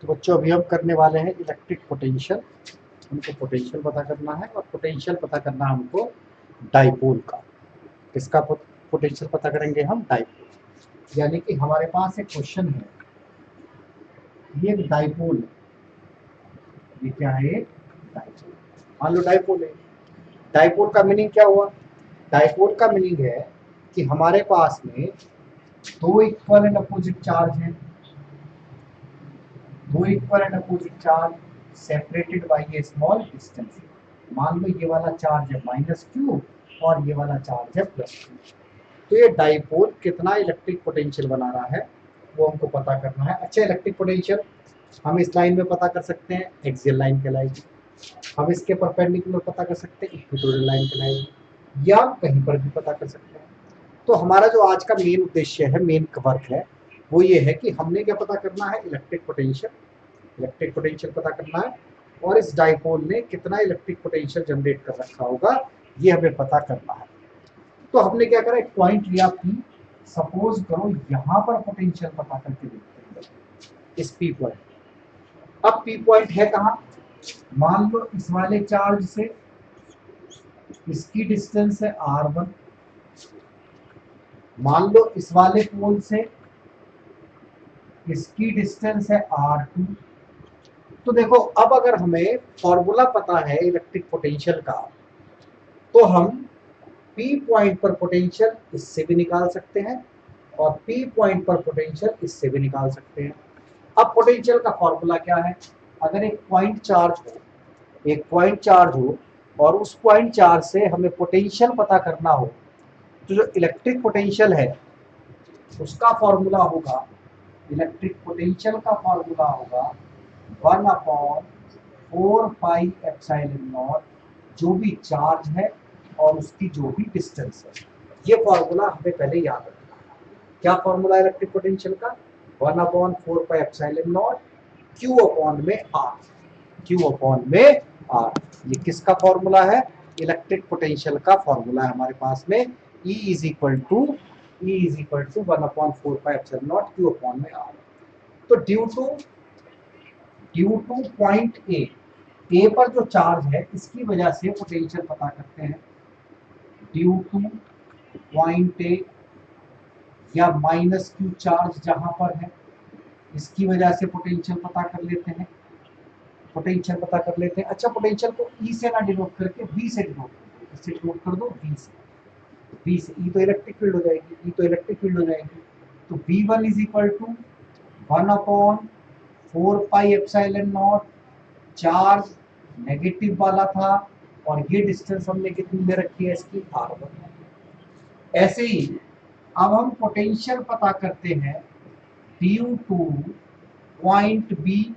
तो बच्चों अभी हम करने वाले हैं इलेक्ट्रिक पोटेंशियल। हमको पोटेंशियल पता करना है और पोटेंशियल पता करना है हमको डाइपोल का। किसका पोटेंशियल पता करेंगे हम? डाइपोल। यानी कि हमारे पास एक क्वेश्चन है, ये एक डाइपोल है। ये क्या है? डाइपोल। मान लो डाइपोल है। डाइपोल का मीनिंग क्या हुआ? डाइपोल का मीनिंग है कि हमारे पास में दो इक्वल एंड अपोजिट चार्ज हैं, दो equal and opposite charge separated by A small distance. मान लो ये वाला चार्ज है -q और ये वाला चार्ज है +q। तो ये डाइपोल कितना इलेक्ट्रिक पोटेंशियल बना रहा है वो हमको पता करना है। अच्छा, इलेक्ट्रिक पोटेंशियल हम इस लाइन में पता कर सकते हैं, एक्सियल लाइन कहलाएगी। हम इसके परपेंडिकुलर पता कर सकते हैं, इक्वेटोरियल लाइन कहलाएगी, या कहीं पर भी पता कर सकते हैं। तो हमारा जो आज का मेन उद्देश्य है, मेन वर्क है, वो ये है कि हमने क्या पता करना है? Electric potential. इलेक्ट्रिक पोटेंशियल पता करना है और इस डाइपोल ने कितना इलेक्ट्रिक पोटेंशियल जनरेट कर रखा होगा ये हमें पता करना है। तो हमने क्या करा, एक पॉइंट लिया P। सपोज करो यहाँ पर पोटेंशियल पता करके देखते हैं इस P पॉइंट। अब P पॉइंट है कहाँ? मान लो इस वाले चार्ज से इसकी डिस्टेंस है r1, मान लो इस वाले पोल से इसकी डिस्टेंस है r2। तो देखो, अब अगर हमें फॉर्मूला पता है इलेक्ट्रिक पोटेंशियल का, तो हम P पॉइंट पर पोटेंशियल इससे भी निकाल सकते हैं और P पॉइंट पर पोटेंशियल इससे भी निकाल सकते हैं। अब पोटेंशियल का फॉर्मूला क्या है? अगर एक पॉइंट चार्ज हो, एक पॉइंट चार्ज हो और उस पॉइंट चार्ज से हमें पोटेंशियल पता करना हो, तो जो इलेक्ट्रिक पोटेंशियल है उसका फॉर्मूला होगा, इलेक्ट्रिक पोटेंशियल का फॉर्मूला होगा 1/4πε0, जो भी चार्ज है और उसकी जो भी डिस्टेंस है। ये फॉर्मूला हमें पहले याद रखना है। क्या फॉर्मूला इलेक्ट्रिक पोटेंशियल का? 1/4πε0 Q अपॉन में R। Q अपॉन में R। ये किसका फॉर्मूला है? इलेक्ट्रिक पोटेंशियल का फॉर्मूला है हमारे पास में। E is equal to 1/4πε0 Q upon में R। तो ड्यू टू पॉइंट ए पर जो चार्ज है इसकी वजह से पोटेंशियल पता करते हैं। ड्यू टू पॉइंट ए या -q चार्ज जहां पर है, इसकी वजह से पोटेंशियल पता कर लेते हैं, पोटेंशियल पता कर लेते हैं। अच्छा, पोटेंशियल को E से ना डिनोट करके V से डिनोट कर दो। इससे डिनोट कर दो V से। V से E तो इलेक्ट्रिक फील्ड हो जाएगी, E तो इलेक्ट्रिक फील्ड हो जाएगी। तो V1 is equal to 1/4πε0। Charge negative वाला था और ये डिस्टेंस हमने कितनी ले रखी है इसकी? R1। ऐसे ही अब हम पोटेंशियल पता करते हैं due to point B.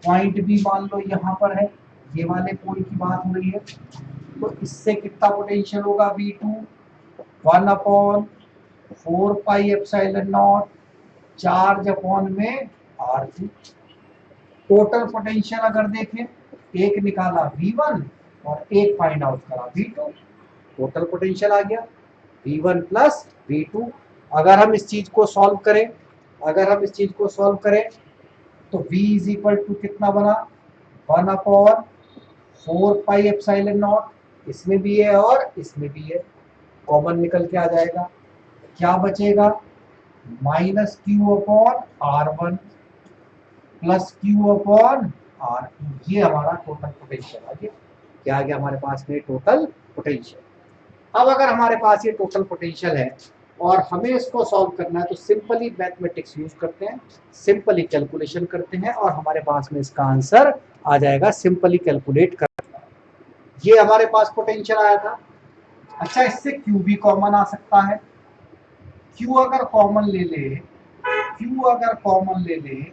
Point B मान लो यहाँ पर है, ये वाले पोल की बात हो रही है, तो इससे कितना पोटेंशियल होगा? V2 1/4πε0 चार्ज अपॉन में R2। टोटल पोटेंशियल अगर देखें, एक निकाला V1 और एक फाइंड आउट करा V2, टोटल पोटेंशियल आ गया V1 प्लस V2। अगर हम इस चीज को सॉल्व करें, तो V इज इक्वल टू कितना बना? 1/4πε0। इसमें भी है और इसमें भी है, कॉमन निकल के आ जाएगा। क्या बचेगा? -q upon R1 plus q upon R2। ये हमारा टोटल पोटेंशियल आ गया। क्या आ गया हमारे पास में? Total potential. अब अगर हमारे पास ये टोटल पोटेंशियल है और हमें इसको सॉल्व करना है, तो सिंपली मैथमेटिक्स यूज करते हैं, सिंपली कैलकुलेशन करते हैं और हमारे पास में इसका आंसर आ जाएगा। सिंपली कैलकुलेट कर, ये हमारे पास पोटेंशियल आया था। अच्छा, इससे Q भी कॉमन आ सकता है। Q अगर कॉमन ले ले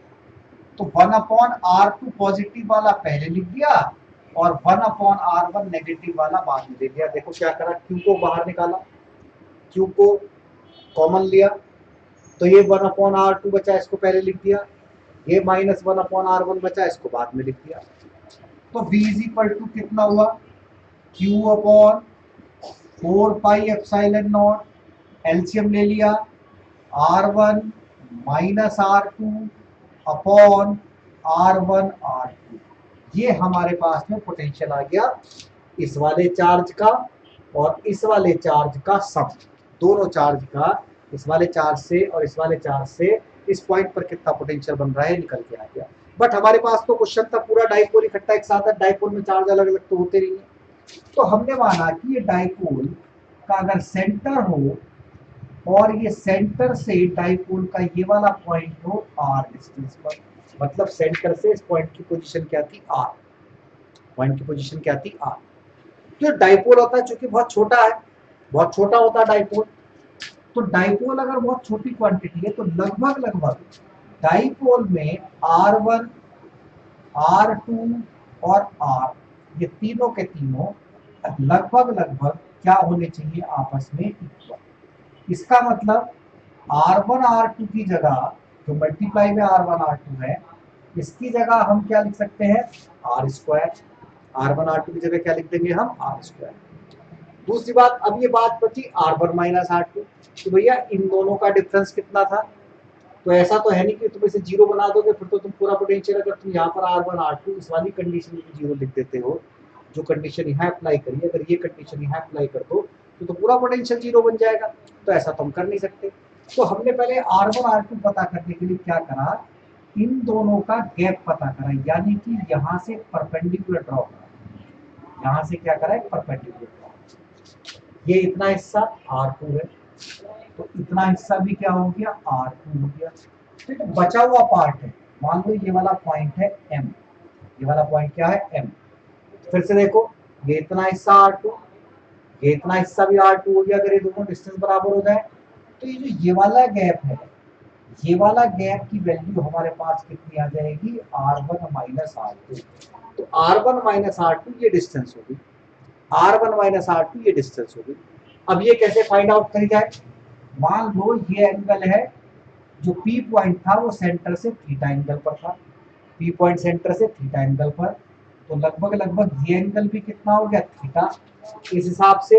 तो 1/R2 पॉजिटिव वाला पहले लिख दिया और 1/R1 नेगेटिव वाला बाद में ले लिया। देखो क्या करा, Q को बाहर निकाला, Q को कॉमन लिया, तो ये 1/R2 बचा, इसको पहले लिख दिया। ये -1/R1 बचा, इसको बाद में लिख दिया। तो V इज इक्वल टू कितना हुआ? Q अपॉन 4πε0, एलसीएम ले लिया, R1 - R2 upon R1 R2, ये हमारे पास में पोटेंशियल आ गया इस वाले चार्ज का और इस वाले चार्ज का सम, दोनों चार्ज का, इस वाले चार्ज से और इस वाले चार्ज से इस पॉइंट पर कितना पोटेंशियल बन रहा है निकल के आ गया। बट हमारे पास तो क्वेश्चन था पूरा डाइपोल इकट्ठा एक साथ है, डाइपोल में चार्ज अलग अलग तो होते नहीं है। तो हमने माना कि ये डाइपोल का अगर सेंटर हो और ये सेंटर से डाइपोल का ये वाला पॉइंट हो r डिस्टेंस पर, मतलब सेंटर से इस पॉइंट की पोजीशन क्या थी r, पॉइंट की पोजीशन क्या थी r। तो डाइपोल होता है चूंकि बहुत छोटा है, बहुत छोटा होता है डाइपोल, तो डाइपोल अगर बहुत छोटी क्वांटिटी है तो लगभग लगभग डाइपोल में R1 R2 और R, ये तीनों के तीनों लगभग लगभग क्या होने चाहिए आपस में इक्वल। इसका मतलब R1 R2 की जगह जो मल्टीप्लाई में R1 R2 है, इसकी जगह हम क्या लिख सकते हैं R स्क्वायर, R1 R2 की जगह क्या लिख देंगे हम R स्क्वायर। दूसरी बात, अब ये बात बची R1 माइनस R2, तो भैया इन दोनों का डिफरेंस कितना था। तो ऐसा तो है नहीं कि तुम इसे जीरो बना दोगे फिर तो तुम पूरा पोटेंशियल, अगर तुम यहाँ पर R1 R2 इस वाली कंडीशन में जीरो लिख देते हो, जो कंडीशन यहाँ अप्लाई करिए, अगर ये कंडीशन यहाँ अप्लाई कर दो तो पूरा पोटेंशियल जीरो बन जाएगा। तो ऐसा तो हम कर नहीं सकते। तो हमने पहले R1 R2 पता करने के लिए क्या करा, इन दोनों का गैप पता करा, यानी कि यहाँ से परपेंडिकुलर ड्रॉ करा, यहाँ से क्या करा परपेंडिकुलर ड्रॉ। ये इतना हिस्सा R2 है तो इतना हिस्सा भी क्या हो गया R2 हो गया। ठीक है, बचा हुआ पार्ट है, मान लो ये वाला पॉइंट है M, ये वाला पॉइंट क्या है M। फिर से देखो ये इतना हिस्सा R2, ये इतना हिस्सा भी R2 हो गया। अगर ये दोनों डिस्टेंस बराबर हो जाए तो ये जो ये वाला गैप है, ये वाला गैप की वैल्यू हमारे पास कितनी आ जाएगी R1 माइनस R2। तो R1 माइनस R2 ये डिस्टेंस होगी, R1 माइनस R2 ये डिस्टेंस होगी। अब ये कैसे फाइंड आउट करी जाए, मान लो ये एंगल है, जो P पॉइंट था वो सेंटर से थीटा एंगल पर था, P पॉइंट सेंटर से थीटा एंगल पर, तो लगभग लगभग ये एंगल भी कितना हो गया थीटा। इस हिसाब से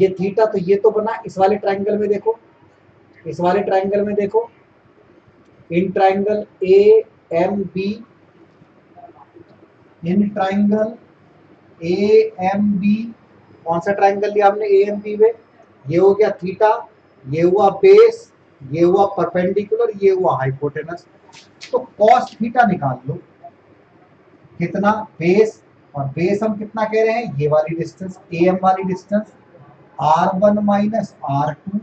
ये थीटा, तो ये तो बना इस वाले ट्राइंगल में, देखो इस वाले ट्राइंगल में देखो, in triangle A M B, in triangle A M B, कौन सा ट्राइंगल लिया हमने ए एम बी में, ये हो गया थीटा, ये हुआ बेस, ये हुआ परपेंडिकुलर, ये हुआ हाइपोटेनस। तो कॉस थीटा निकाल लो, कितना बेस, और बेस हम कितना कह रहे हैं ये वाली डिस्टेंस ए एम वाली distance R1 minus R2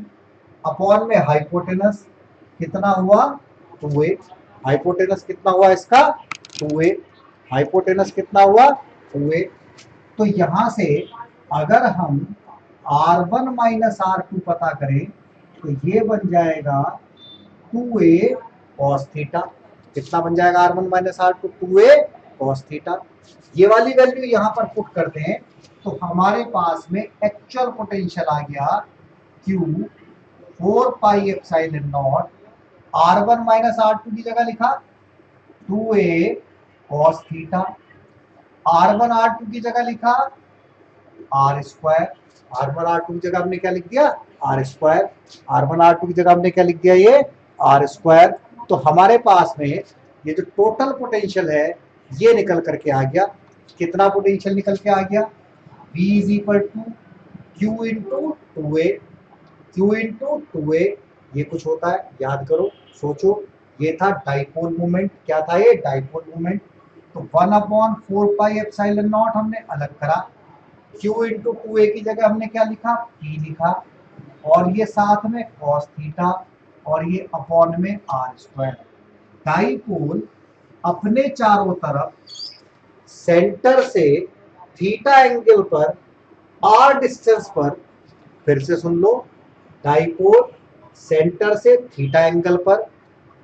upon में हाइपोटेनस कितना हुआ 2a, हाइपोटेनस कितना हुआ इसका 2a, हाइपोटेनस कितना हुआ 2a। तो यहां से अगर हम R1 माइनस R2 पता करें तो ये बन जाएगा 2a cos थीटा। कितना बन जाएगा R1 minus R2 2a cos theta. ये वाली वैल्यू यहाँ पर पुट करते हैं तो हमारे पास में एक्चुअल पोटेंशियल आ गया Q 4 pi epsilon not, R1 minus R2 की जगह लिखा 2a cos theta, R1 R2 की जगह लिखा R स्क्वायर, R1 R2 की जगह हमने क्या लिख दिया R स्क्वायर, R1 R2 की जगह हमने क्या लिख दिया ये R स्क्वायर। तो हमारे पास में ये जो टोटल पोटेंशियल है ये निकल करके आ गया, कितना पोटेंशियल निकल के आ गया V is equal to Q into 2a, Q into 2a, ये कुछ होता है याद करो सोचो, ये था डाइपोल मोमेंट, क्या था ये डाइपोल मोमेंट। तो 1/4 पाई एप्सिलॉन नॉट हमने अलग करा, Q इंटू 2a की जगह हमने क्या लिखा P लिखा, और ये साथ में cos थीटा और ये अपॉन में R स्क्वायर। डाइपोल अपने चारों तरफ सेंटर से थीटा एंगल पर R डिस्टेंस पर, फिर से सुन लो, डाइपोल सेंटर से थीटा एंगल पर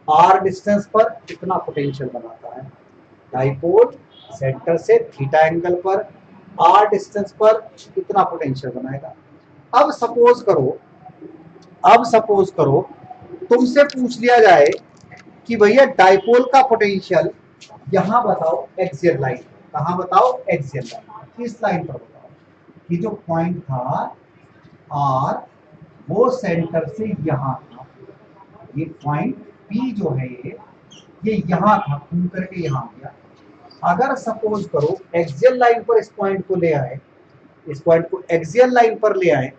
R डिस्टेंस पर कितना पोटेंशियल बनाता है, डाइपोल सेंटर से थीटा एंगल पर R डिस्टेंस पर कितना पोटेंशियल बनाएगा। अब सपोज करो तुमसे पूछ लिया जाए कि भैया डाइपोल का पोटेंशियल यहां बताओ एक्सियल लाइन, कहां बताओ एक्सियल लाइन, किस लाइन पर बताओ कि जो पॉइंट था R वो सेंटर से यहां था, ये पॉइंट P जो है ये ये यहाँ था, घूम करके यहाँ गया। अगर सपोज करो एक्सियल लाइन पर इस पॉइंट को ले आए, इस पॉइंट को एक्सियल लाइन पर ले आए,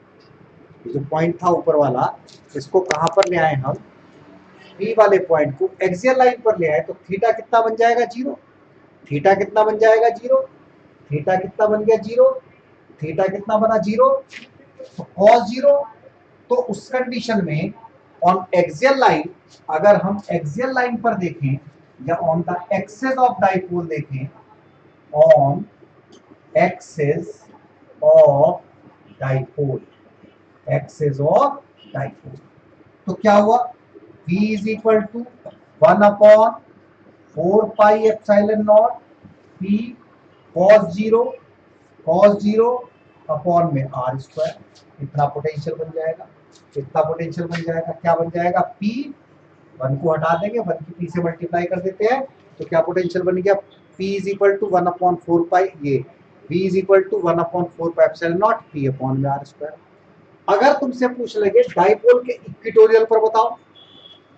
जो पॉइंट था ऊपर वाला, इसको कहां पर ले आए हम, बी वाले पॉइंट को एक्सियल लाइन पर ले आए, तो थीटा कितना बन जाएगा, जीरो। थीटा कितना बन जाएगा, जीरो। थीटा कितना बन गया, जीरो। थीटा कितना बना, जीरो। तो कॉस जीरो। तो उस कंडीशन में ऑन एक्सियल लाइन, अगर हम एक्सियल लाइन पर देखें या on the axis of dipole देखें, on axis of dipole, axis of dipole, तो क्या हुआ, v is equal to 1/4πε0 p cos zero upon में r स्क्वायर। इतना पोटेंशियल बन जाएगा, इतना पोटेंशियल बन जाएगा, क्या बन जाएगा, p, 1 को हटा देंगे, 1 की p से मल्टीप्लाई कर देते हैं, तो क्या पोटेंशियल बन गया, p इज इक्वल टू 1/4π, ये v is equal to 1/4πε0 p upon में r स्क्वायर। अगर तुमसे पूछ लगे डाइपोल के इक्विटोरियल पर बताओ,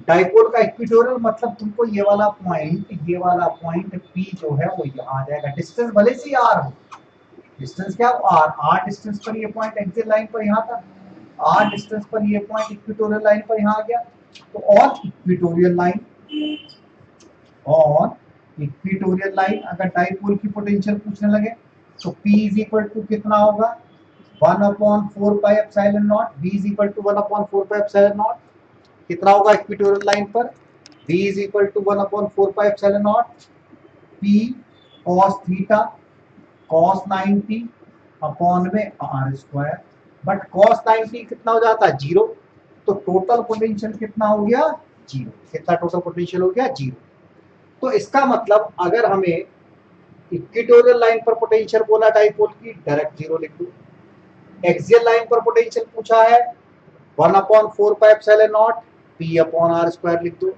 डाइपोल का इक्विटोरियल मतलब तुमको ये वाला पॉइंट P जो है वो यहाँ आ जाएगा, डिस्टेंस भले से R हो, डिस्टेंस क्या हो, R डिस्टेंस पर ये पॉइंट एक्सियल लाइन पर यहाँ था, R डिस्टेंस पर ये पॉइंट इक्विटोरियल लाइन पर यहाँ आ गया। तो ऑन इक्विटोरियल लाइन अगर डाइपोल की पोटेंशियल पूछने लगे तो P इज इक्वल टू कितना होगा, 1/4πε0, V इज इक्वल टू 1/4πε0, कितना होगा इक्विटोरियल लाइन पर, V is equal to 1/4πε0 P cos theta cos 90 upon में r स्क्वायर। बट cos 90 कितना हो जाता है, जीरो। तो टोटल पोटेंशियल कितना हो गया, जीरो। कितना टोटल पोटेंशियल हो गया, जीरो। तो इसका मतलब अगर हमें इक्विटोरियल लाइन पर पोटेंशियल बोला डाइपोल की, डायरेक्ट जीरो लिख दो। एक्सियल लाइन पर पोटेंशियल पूछा है 1/4πε0 p अपॉन r स्क्वायर लिख दो।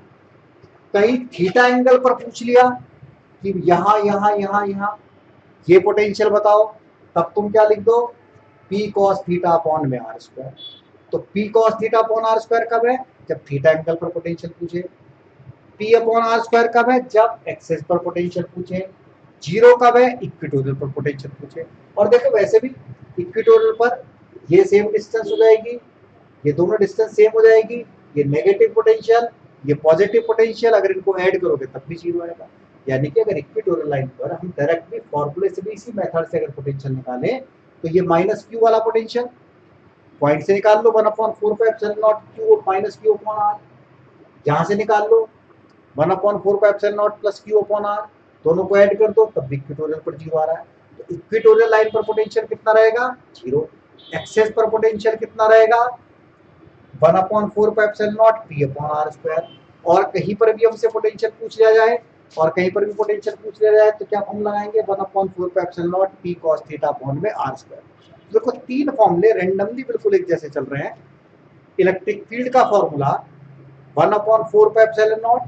कहीं थीटा एंगल पर पूछ लिया कि यहाँ ये पोटेंशियल बताओ, तब तुम क्या लिख दो, p cos थीटा अपॉन में r स्क्वायर। तो p cos theta upon r square कब है, जब थीटा एंगल पर पोटेंशियल पूछे। p अपॉन r स्क्वायर कब है, जब एक्सेस पर पोटेंशियल पूछे। जीरो कब है, इक्विटोरियल पर पोटेंशियल पूछे। और देखो वैसे भी इक्विटोरियल पर ये सेम डिस्टेंस हो जाएगी, ये दोनों डिस्टेंस सेम हो जाएगी, ये नेगेटिव पोटेंशियल, ये पॉजिटिव पोटेंशियल, अगर इनको ऐड करोगे तब भी जीरो आएगा। यानी कि अगर इक्विटोरियल लाइन पर हम डायरेक्टली फॉर्मूले से भी इसी मेथड से अगर पोटेंशियल निकालें तो ये माइनस क्यू वाला पोटेंशियल पॉइंट से निकाल लो, 1/4πε0 Q minus Q upon R, जहां से निकाल लो 1/4πε0 प्लस क्यू अपॉन आर, दोनों को ऐड कर दो तब भी इक्विटोरियल पर जीरो आ रहा है। तो इक्विटोरियल लाइन पर पोटेंशियल कितना रहेगा, जीरो। एक्सेस पर पोटेंशियल कितना रहेगा, 1/4πε0 p अपॉन r स्क्वायर। और कहीं पर भी हमसे पोटेंशियल पूछ लिया जाए तो क्या फॉर्मूला लगाएंगे, 1/4πε0 p cos थीटा अपॉन में r स्क्वायर। देखो तीन फॉर्मूले रैंडमली बिल्कुल एक जैसे चल रहे हैं। इलेक्ट्रिक फील्ड का फॉर्मूला 1/4πε0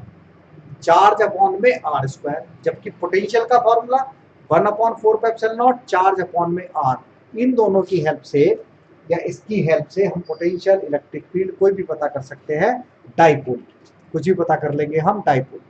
चार्ज अपॉन में r स्क्वायर, जबकि पोटेंशियल का फॉर्मूला 1/4πε0 चार्ज अपॉन में r। इन दोनों की हेल्प से या इसकी हेल्प से हम पोटेंशियल, इलेक्ट्रिक फील्ड कोई भी पता कर सकते हैं, डाइपोल कुछ भी पता कर लेंगे हम डाइपोल।